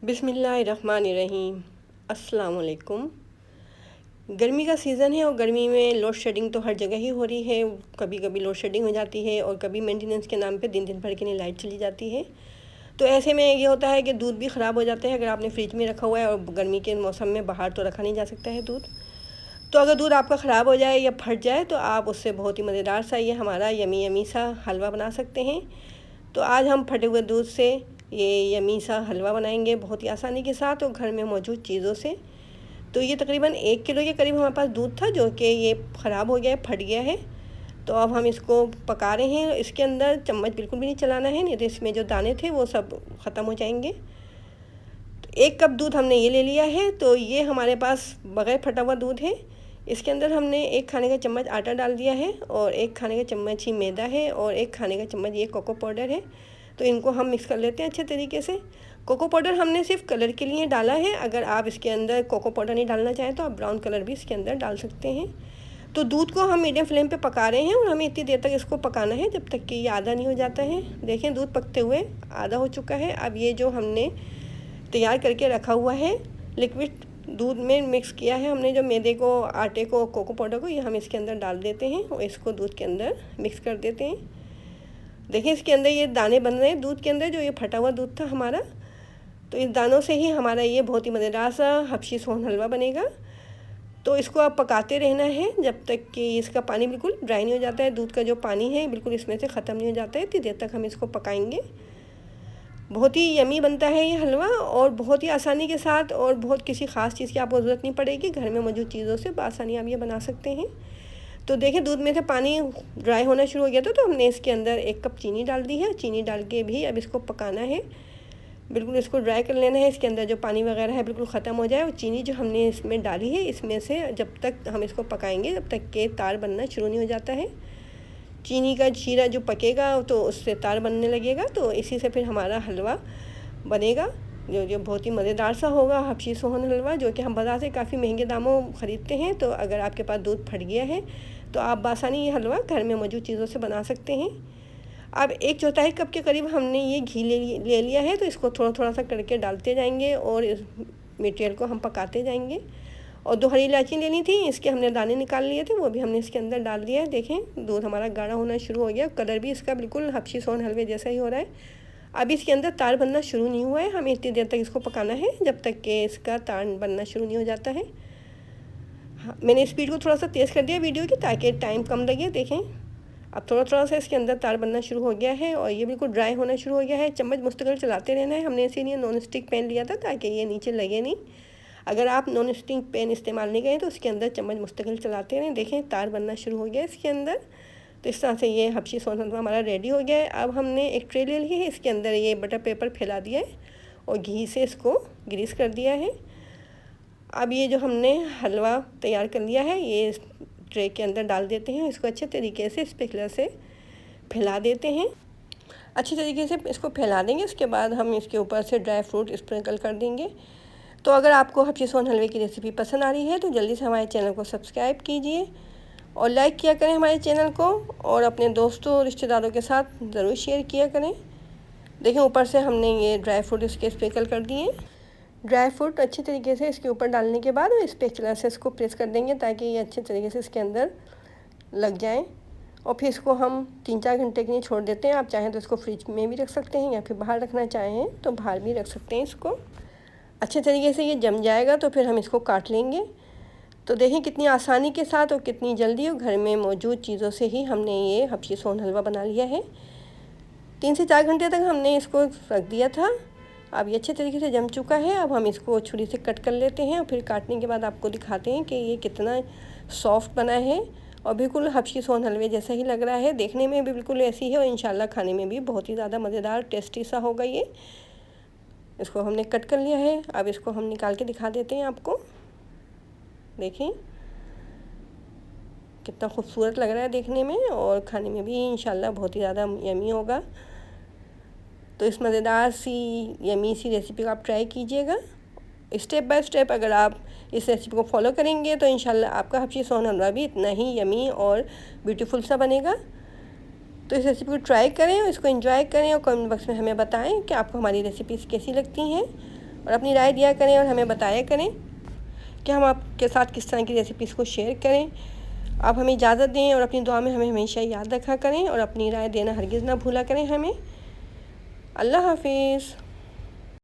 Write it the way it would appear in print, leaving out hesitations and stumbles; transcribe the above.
बिस्मिल्लाहिर्रहमानिर्रहीम। अस्सलाम वालेकुम। गर्मी का सीज़न है और गर्मी में लोड शेडिंग तो हर जगह ही हो रही है। कभी कभी लोड शेडिंग हो जाती है और कभी मेंटेनेंस के नाम पे दिन दिन भर के लिए लाइट चली जाती है। तो ऐसे में ये होता है कि दूध भी ख़राब हो जाता है अगर आपने फ्रिज में रखा हुआ है, और गर्मी के मौसम में बाहर तो रखा नहीं जा सकता है दूध। तो अगर दूध आपका ख़राब हो जाए या फट जाए तो आप उससे बहुत ही मज़ेदार सा ये हमारा यमी यमी सा हलवा बना सकते हैं। तो आज हम फटे हुए दूध से ये यमी सा हलवा बनाएंगे बहुत ही आसानी के साथ और घर में मौजूद चीज़ों से। तो ये तकरीबन 1 किलो के करीब हमारे पास दूध था जो कि ये ख़राब हो गया है, फट गया है। तो अब हम इसको पका रहे हैं। इसके अंदर चम्मच बिल्कुल भी नहीं चलाना है, नहीं तो इसमें जो दाने थे वो सब ख़त्म हो जाएंगे। तो 1 कप दूध हमने ये ले लिया है। तो ये हमारे पास बग़ैर फटा हुआ दूध है। इसके अंदर हमने 1 खाने का चम्मच आटा डाल दिया है और 1 खाने का चम्मच ही मैदा है और 1 खाने का चम्मच ये कोको पाउडर है। तो इनको हम मिक्स कर लेते हैं अच्छे तरीके से। कोको पाउडर हमने सिर्फ कलर के लिए डाला है। अगर आप इसके अंदर कोको पाउडर नहीं डालना चाहें तो आप ब्राउन कलर भी इसके अंदर डाल सकते हैं। तो दूध को हम मीडियम फ्लेम पे पका रहे हैं और हमें इतनी देर तक इसको पकाना है जब तक कि ये आधा नहीं हो जाता है। देखें दूध पकते हुए आधा हो चुका है। अब ये जो हमने तैयार करके रखा हुआ है लिक्विड दूध में मिक्स किया है हमने, जो मैदे को, आटे को, कोको पाउडर को, ये हम इसके अंदर डाल देते हैं और इसको दूध के अंदर मिक्स कर देते हैं। देखिए इसके अंदर ये दाने बन रहे हैं दूध के अंदर, जो ये फटा हुआ दूध था हमारा। तो इस दानों से ही हमारा ये बहुत ही मज़ेदार सा हबशी सोहन हलवा बनेगा। तो इसको आप पकाते रहना है जब तक कि इसका पानी बिल्कुल ड्राई नहीं हो जाता है। दूध का जो पानी है बिल्कुल इसमें से ख़त्म नहीं हो जाता है, इतनी देर तक हम इसको पकाएंगे। बहुत ही यमी बनता है ये हलवा और बहुत ही आसानी के साथ, और बहुत किसी ख़ास चीज़ की आपको ज़रूरत नहीं पड़ेगी। घर में मौजूद चीज़ों से बआसानी आप ये बना सकते हैं। तो देखिए दूध में से पानी ड्राई होना शुरू हो गया था, तो हमने इसके अंदर 1 कप चीनी डाल दी है। चीनी डाल के भी अब इसको पकाना है, बिल्कुल इसको ड्राई कर लेना है। इसके अंदर जो पानी वगैरह है बिल्कुल ख़त्म हो जाए। और चीनी जो हमने इसमें डाली है इसमें से जब तक हम इसको पकाएंगे जब तक के तार बनना शुरू नहीं हो जाता है। चीनी का शीरा जो पकेगा तो उससे तार बनने लगेगा, तो इसी से फिर हमारा हलवा बनेगा जो बहुत ही मज़ेदार सा होगा हबशी सोहन हलवा, जो कि हम बाज़ार से काफ़ी महंगे दामों ख़रीदते हैं। तो अगर आपके पास दूध फट गया है तो आप बासानी ये हलवा घर में मौजूद चीज़ों से बना सकते हैं। अब 1/4 कप के करीब हमने ये घी ले लिया है। तो इसको थोड़ा थोड़ा सा करके डालते जाएंगे और इस मटेरियल को हम पकाते जाएंगे। और 2 हरी इलायची लेनी थी, इसके हमने दाने निकाल लिए थे, वो भी हमने इसके अंदर डाल दिया है। देखें दूध हमारा गाढ़ा होना शुरू हो गया, कलर भी इसका बिल्कुल हबशी सोहन हलवे जैसा ही हो रहा है। अब इसके अंदर तार बनना शुरू नहीं हुआ है, हमें इतनी देर तक इसको पकाना है जब तक कि इसका तार बनना शुरू नहीं हो जाता है। हाँ, मैंने स्पीड को थोड़ा सा तेज़ कर दिया वीडियो की ताकि टाइम कम लगे। देखें अब थोड़ा थोड़ा सा इसके अंदर तार बनना शुरू हो गया है और ये बिल्कुल ड्राई होना शुरू हो गया है। चम्मच मुस्तकिल चलाते रहना है। हमने इसीलिए नॉन स्टिक पैन लिया था ताकि ये नीचे लगे नहीं। अगर आप नॉन स्टिक पैन इस्तेमाल नहीं करें तो उसके अंदर चम्मच मुस्तकिल चलाते रहें। देखें तार बनना शुरू हो गया इसके अंदर। तो इस तरह से ये हबशी सोहन हलवा हमारा रेडी हो गया है। अब हमने एक ट्रे ले ली है, इसके अंदर ये बटर पेपर फैला दिया है और घी से इसको ग्रीस कर दिया है। अब ये जो हमने हलवा तैयार कर लिया है ये ट्रे के अंदर डाल देते हैं। इसको अच्छे तरीके से स्पैचुला से फैला देते हैं। अच्छी तरीके से इसको फैला देंगे। इसके बाद हम इसके ऊपर से ड्राई फ्रूट स्प्रिंकल कर देंगे। तो अगर आपको हबशी सोहन हलवे की रेसिपी पसंद आ रही है तो जल्दी से हमारे चैनल को सब्सक्राइब कीजिए और लाइक किया करें हमारे चैनल को, और अपने दोस्तों और रिश्तेदारों के साथ ज़रूर शेयर किया करें। देखें ऊपर से हमने ये ड्राई फ्रूट इसके स्प्रिंकल कर दिए। ड्राई फ्रूट अच्छी तरीके से इसके ऊपर डालने के बाद स्पैचुला से इसको प्रेस कर देंगे ताकि ये अच्छे तरीके से इसके अंदर लग जाएँ। और फिर इसको हम 3-4 घंटे के लिए छोड़ देते हैं। आप चाहें तो इसको फ्रिज में भी रख सकते हैं या फिर बाहर रखना चाहें तो बाहर भी रख सकते हैं। इसको अच्छे तरीके से ये जम जाएगा तो फिर हम इसको काट लेंगे। तो देखें कितनी आसानी के साथ और कितनी जल्दी और घर में मौजूद चीज़ों से ही हमने ये हबशी सोहन हलवा बना लिया है। 3 से 4 घंटे तक हमने इसको रख दिया था। अब ये अच्छे तरीके से जम चुका है। अब हम इसको छुरी से कट कर लेते हैं और फिर काटने के बाद आपको दिखाते हैं कि ये कितना सॉफ्ट बना है और बिल्कुल हबशी सोहन हलवे जैसा ही लग रहा है। देखने में भी बिल्कुल ऐसी है और इंशाल्लाह खाने में भी बहुत ही ज़्यादा मज़ेदार टेस्टी सा होगा ये। इसको हमने कट कर लिया है। अब इसको हम निकाल के दिखा देते हैं आपको। देखें कितना खूबसूरत लग रहा है देखने में और खाने में भी इंशाल्लाह बहुत ही ज़्यादा यमी होगा। तो इस मज़ेदार सी यमी सी रेसिपी को आप ट्राई कीजिएगा। स्टेप बाय स्टेप अगर आप इस रेसिपी को फॉलो करेंगे तो इंशाल्लाह आपका हबशी सोहन हलवा भी इतना ही यमी और ब्यूटीफुल सा बनेगा। तो इस रेसिपी को ट्राई करें और इसको एंजॉय करें और कमेंट बॉक्स में हमें बताएं कि आपको हमारी रेसिपीज़ कैसी लगती हैं। और अपनी राय दिया करें और हमें बताया करें कि हम आपके साथ किस तरह की रेसिपीज़ को शेयर करें। आप हमें इजाज़त दें और अपनी दुआ में हमें हमेशा याद रखा करें और अपनी राय देना हरगिज़ ना भूला करें हमें। अल्लाह हाफिज़।